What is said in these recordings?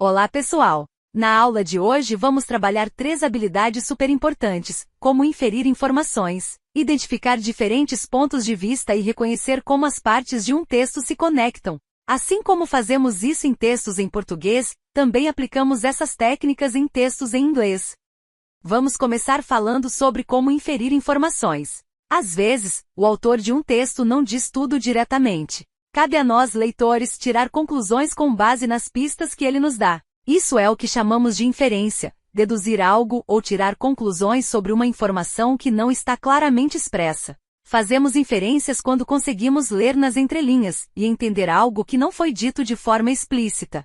Olá pessoal! Na aula de hoje vamos trabalhar 3 habilidades super importantes, como inferir informações, identificar diferentes pontos de vista e reconhecer como as partes de um texto se conectam. Assim como fazemos isso em textos em português, também aplicamos essas técnicas em textos em inglês. Vamos começar falando sobre como inferir informações. Às vezes, o autor de um texto não diz tudo diretamente. Cabe a nós, leitores, tirar conclusões com base nas pistas que ele nos dá. Isso é o que chamamos de inferência, deduzir algo ou tirar conclusões sobre uma informação que não está claramente expressa. Fazemos inferências quando conseguimos ler nas entrelinhas e entender algo que não foi dito de forma explícita.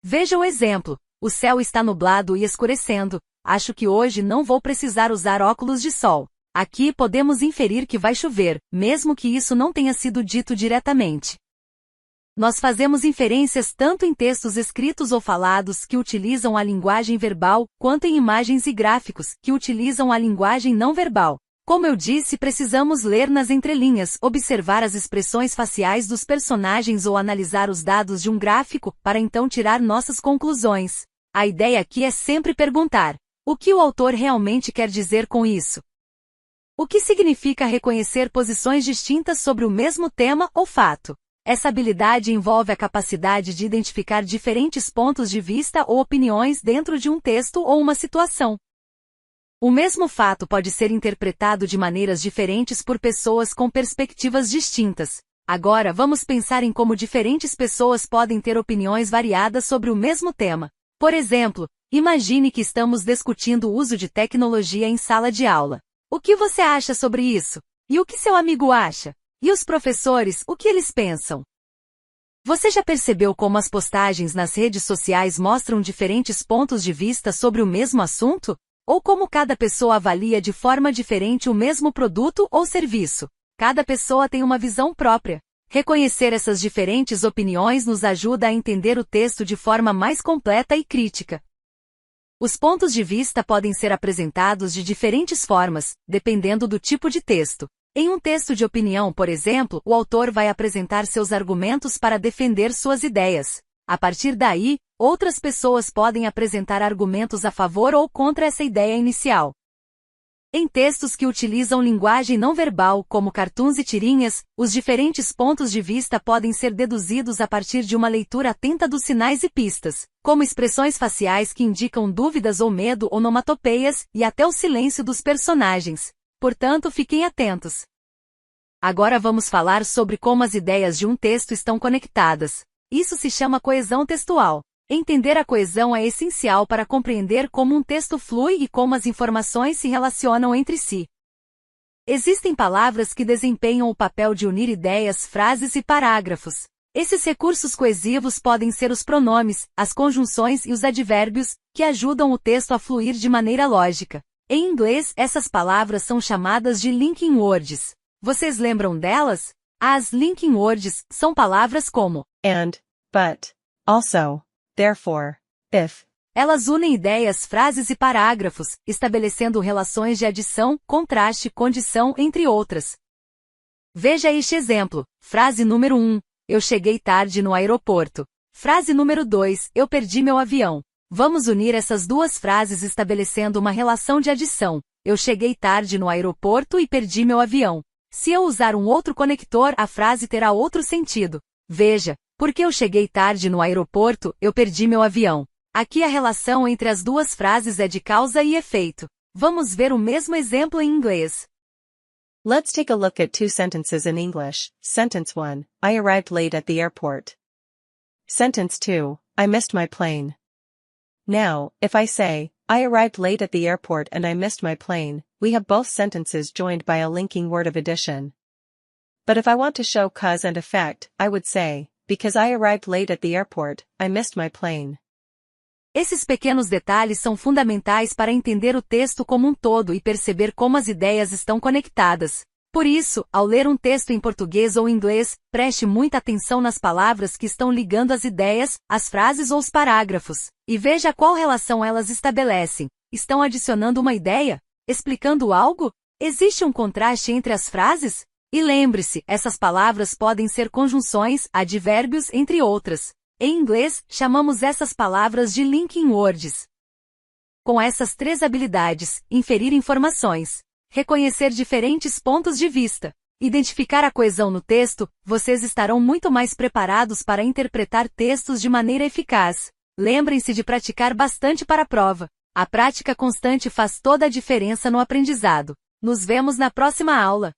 Veja o exemplo: o céu está nublado e escurecendo. Acho que hoje não vou precisar usar óculos de sol. Aqui podemos inferir que vai chover, mesmo que isso não tenha sido dito diretamente. Nós fazemos inferências tanto em textos escritos ou falados que utilizam a linguagem verbal, quanto em imagens e gráficos, que utilizam a linguagem não verbal. Como eu disse, precisamos ler nas entrelinhas, observar as expressões faciais dos personagens ou analisar os dados de um gráfico, para então tirar nossas conclusões. A ideia aqui é sempre perguntar: o que o autor realmente quer dizer com isso? O que significa reconhecer posições distintas sobre o mesmo tema ou fato? Essa habilidade envolve a capacidade de identificar diferentes pontos de vista ou opiniões dentro de um texto ou uma situação. O mesmo fato pode ser interpretado de maneiras diferentes por pessoas com perspectivas distintas. Agora vamos pensar em como diferentes pessoas podem ter opiniões variadas sobre o mesmo tema. Por exemplo, imagine que estamos discutindo o uso de tecnologia em sala de aula. O que você acha sobre isso? E o que seu amigo acha? E os professores, o que eles pensam? Você já percebeu como as postagens nas redes sociais mostram diferentes pontos de vista sobre o mesmo assunto? Ou como cada pessoa avalia de forma diferente o mesmo produto ou serviço? Cada pessoa tem uma visão própria. Reconhecer essas diferentes opiniões nos ajuda a entender o texto de forma mais completa e crítica. Os pontos de vista podem ser apresentados de diferentes formas, dependendo do tipo de texto. Em um texto de opinião, por exemplo, o autor vai apresentar seus argumentos para defender suas ideias. A partir daí, outras pessoas podem apresentar argumentos a favor ou contra essa ideia inicial. Em textos que utilizam linguagem não verbal, como cartoons e tirinhas, os diferentes pontos de vista podem ser deduzidos a partir de uma leitura atenta dos sinais e pistas, como expressões faciais que indicam dúvidas ou medo, onomatopeias, e até o silêncio dos personagens. Portanto, fiquem atentos. Agora vamos falar sobre como as ideias de um texto estão conectadas. Isso se chama coesão textual. Entender a coesão é essencial para compreender como um texto flui e como as informações se relacionam entre si. Existem palavras que desempenham o papel de unir ideias, frases e parágrafos. Esses recursos coesivos podem ser os pronomes, as conjunções e os advérbios, que ajudam o texto a fluir de maneira lógica. Em inglês, essas palavras são chamadas de linking words. Vocês lembram delas? As linking words são palavras como and, but, also, therefore, if. Elas unem ideias, frases e parágrafos, estabelecendo relações de adição, contraste, condição, entre outras. Veja este exemplo. Frase número 1. Eu cheguei tarde no aeroporto. Frase número 2. Eu perdi meu avião. Vamos unir essas duas frases estabelecendo uma relação de adição. Eu cheguei tarde no aeroporto e perdi meu avião. Se eu usar um outro conector, a frase terá outro sentido. Veja, porque eu cheguei tarde no aeroporto, eu perdi meu avião. Aqui a relação entre as duas frases é de causa e efeito. Vamos ver o mesmo exemplo em inglês. Let's take a look at 2 sentences in English. Sentence 1, I arrived late at the airport. Sentence 2, I missed my plane. Now, if I say, I arrived late at the airport and I missed my plane, we have both sentences joined by a linking word of addition. But if I want to show cause and effect, I would say, because I arrived late at the airport, I missed my plane. Esses pequenos detalhes são fundamentais para entender o texto como um todo e perceber como as ideias estão conectadas. Por isso, ao ler um texto em português ou inglês, preste muita atenção nas palavras que estão ligando as ideias, as frases ou os parágrafos, e veja qual relação elas estabelecem. Estão adicionando uma ideia? Explicando algo? Existe um contraste entre as frases? E lembre-se, essas palavras podem ser conjunções, advérbios, entre outras. Em inglês, chamamos essas palavras de linking words. Com essas 3 habilidades, inferir informações, reconhecer diferentes pontos de vista, identificar a coesão no texto, vocês estarão muito mais preparados para interpretar textos de maneira eficaz. Lembrem-se de praticar bastante para a prova. A prática constante faz toda a diferença no aprendizado. Nos vemos na próxima aula.